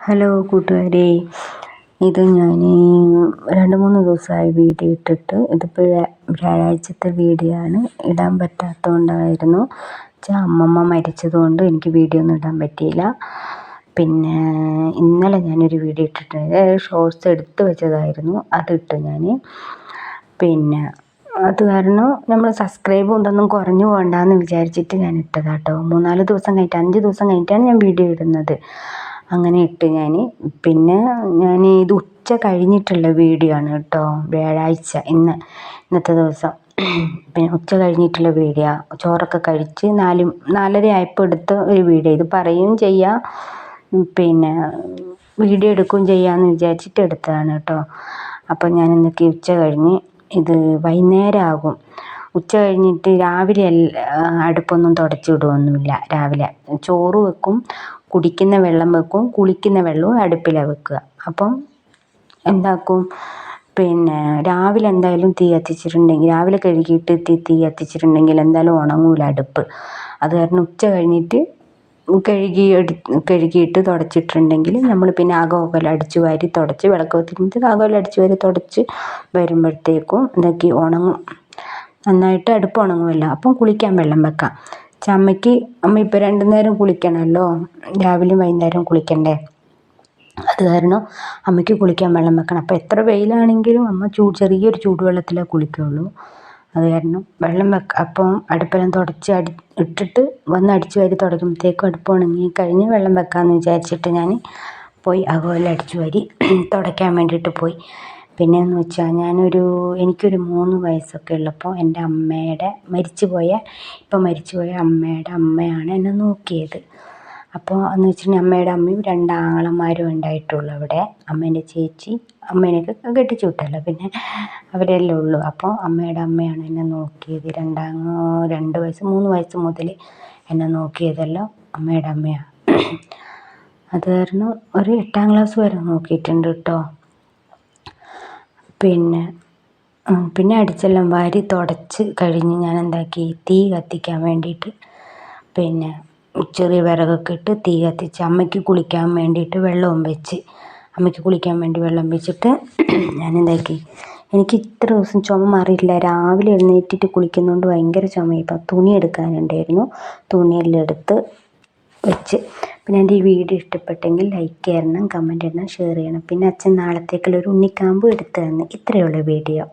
Hello കൂട്ടുകാരെ, ഇത് ഞാൻ 2-3 ദിവസമായി വീഡിയോ ഇട്ടിട്ട്. ഇതിപ്പോൾ വ്യാഴാഴ്ചത്തെ വീഡിയോ ആണ്. ഇടാൻ പറ്റാത്തതുകൊണ്ടായിരുന്നു. അമ്മമ്മ മരിച്ചതുകൊണ്ട് എനിക്ക് വീഡിയോ ഒന്നും ഇടാൻ പറ്റിയില്ല. പിന്നെ ഇന്നലെ ഞാനൊരു വീഡിയോ ഇട്ടിട്ടുണ്ട്, ഷോർട്സ് എടുത്ത് വെച്ചതായിരുന്നു, അതിട്ട് ഞാൻ. പിന്നെ അത് കാരണം നമ്മൾ സബ്സ്ക്രൈബ് ഇതൊന്നും കുറഞ്ഞു പോകണ്ടെന്ന് വിചാരിച്ചിട്ട് ഞാൻ ഇട്ടതാട്ടോ. 3-4 ദിവസം കഴിഞ്ഞിട്ട് 5 ദിവസം കഴിഞ്ഞിട്ടാണ് ഞാൻ വീഡിയോ ഇടുന്നത്. അങ്ങനെ ഇട്ട് ഞാൻ. പിന്നെ ഞാൻ ഇത് ഉച്ച കഴിഞ്ഞിട്ടുള്ള വീഡിയോ ആണ് കേട്ടോ. വ്യാഴാഴ്ച ഇന്നത്തെ ദിവസം പിന്നെ ഉച്ച കഴിഞ്ഞിട്ടുള്ള വീഡിയോ. ചോറൊക്കെ കഴിച്ച് 4-4:30 ആയപ്പോൾ എടുത്ത ഒരു വീഡിയോ. ഇത് പറയുകയും ചെയ്യാം, പിന്നെ വീഡിയോ എടുക്കുകയും ചെയ്യാമെന്ന് വിചാരിച്ചിട്ട് എടുത്തതാണ് കേട്ടോ. അപ്പം ഞാൻ ഇന്നൊക്കെ ഉച്ച കഴിഞ്ഞ്, ഇത് വൈകുന്നേരം ആകും. ഉച്ച കഴിഞ്ഞിട്ട് രാവിലെ അടുപ്പൊന്നും തുടച്ചിടുകയൊന്നുമില്ല. രാവിലെ ചോറ് വെക്കും, കുടിക്കുന്ന വെള്ളം വെക്കും, കുളിക്കുന്ന വെള്ളവും അടുപ്പിലാണ് വെക്കുക. അപ്പം എന്താക്കും, പിന്നെ രാവിലെ എന്തായാലും തീ കത്തിച്ചിട്ടുണ്ടെങ്കിൽ, രാവിലെ കഴുകിയിട്ട് തീ കത്തിച്ചിട്ടുണ്ടെങ്കിൽ എന്തായാലും ഉണങ്ങൂല അടുപ്പ്. അത് കാരണം ഉച്ച കഴിഞ്ഞിട്ട് കഴുകിയിട്ട് തുടച്ചിട്ടുണ്ടെങ്കിൽ നമ്മൾ പിന്നെ അകമൊക്കെ അടിച്ച് വാരി തുടച്ച്, വിളക്ക് കത്തിച്ചിട്ട് അകമെല്ലാം അടിച്ച് വാരി തുടച്ച് വരുമ്പോഴത്തേക്കും ഇതൊക്കെ ഉണങ്ങും, നന്നായിട്ട് അടുപ്പ് ഉണങ്ങുമല്ലോ. അപ്പം കുളിക്കാൻ വെള്ളം വെക്കാം. അമ്മ ഇപ്പോൾ 2 നേരം കുളിക്കണമല്ലോ, രാവിലെയും വൈകുന്നേരവും കുളിക്കണ്ടേ. അത് കാരണം അമ്മയ്ക്ക് കുളിക്കാൻ വെള്ളം വെക്കണം. അപ്പോൾ എത്ര വെയിലാണെങ്കിലും അമ്മ ചെറിയൊരു ചൂടുവെള്ളത്തിലേ കുളിക്കുകയുള്ളൂ. അത് കാരണം വെള്ളം അപ്പം അടുപ്പെല്ലാം തുടച്ച് ഇട്ടിട്ട് വന്ന് അടിച്ച് വാരി തുടയ്ക്കുമ്പോഴത്തേക്കും അടുപ്പ് ഉണങ്ങി കഴിഞ്ഞ് വെള്ളം വെക്കാമെന്ന് വിചാരിച്ചിട്ട് ഞാൻ പോയി അകമെല്ലാം അടിച്ച് വാരി തുടയ്ക്കാൻ വേണ്ടിയിട്ട് പോയി. പിന്നെയെന്ന് വെച്ചാൽ എനിക്കൊരു 3 വയസ്സൊക്കെ ഉള്ളപ്പോൾ എൻ്റെ ഇപ്പം മരിച്ചുപോയ അമ്മയുടെ അമ്മയാണ് എന്നെ നോക്കിയത്. അപ്പോൾ എന്ന് വെച്ചിട്ടുണ്ടെങ്കിൽ അമ്മയുടെ അമ്മയും 2 ആങ്ങളമാരും ഉണ്ടായിട്ടുള്ളൂ അവിടെ. അമ്മേൻ്റെ ചേച്ചി, അമ്മേനെയൊക്കെ കെട്ടിച്ചു വിട്ടല്ലോ, പിന്നെ അവരെല്ലാം ഉള്ളൂ. അപ്പോൾ അമ്മയുടെ അമ്മയാണ് എന്നെ നോക്കിയത്. 2 വയസ്സ് 3 വയസ്സ് മുതൽ എന്നെ നോക്കിയതെല്ലാം അമ്മയുടെ അമ്മയാണ്. അത് കാരണം ഒരു 8-ാം ക്ലാസ് വരെ നോക്കിയിട്ടുണ്ട് കേട്ടോ. പിന്നെ അടിച്ചെല്ലാം വാരി തുടച്ച് കഴിഞ്ഞ് ഞാൻ എന്താക്കി, തീ കത്തിക്കാൻ വേണ്ടിയിട്ട് പിന്നെ ചെറിയ വിറകൊക്കെ ഇട്ട് തീ കത്തിച്ച് അമ്മയ്ക്ക് കുളിക്കാൻ വേണ്ടിയിട്ട് വെള്ളവും വെച്ച്, അമ്മയ്ക്ക് കുളിക്കാൻ വേണ്ടി വെള്ളം വെച്ചിട്ട് ഞാൻ എന്താക്കി, എനിക്ക് ഇത്ര ദിവസം ചുമ മാറിയിട്ടില്ല. രാവിലെ എഴുന്നേറ്റിട്ട് കുളിക്കുന്നതുകൊണ്ട് ഭയങ്കര ചുമ. ഇപ്പം തുണി എടുക്കാനുണ്ടായിരുന്നു, തുണിയെല്ലാം എടുത്ത് വെച്ച്. പിന്നെ എൻ്റെ ഈ വീഡിയോ ഇഷ്ടപ്പെട്ടെങ്കിൽ ലൈക്ക് ചെയ്യണം, കമൻറ്റ് ചെയ്യണം, ഷെയർ ചെയ്യണം. പിന്നെ അച്ഛൻ നാളത്തേക്കുള്ളൊരു ഉണ്ണിക്കാമ്പ് എടുത്തു തന്നു. ഇത്രയേ ഉള്ളൂ വീഡിയോ.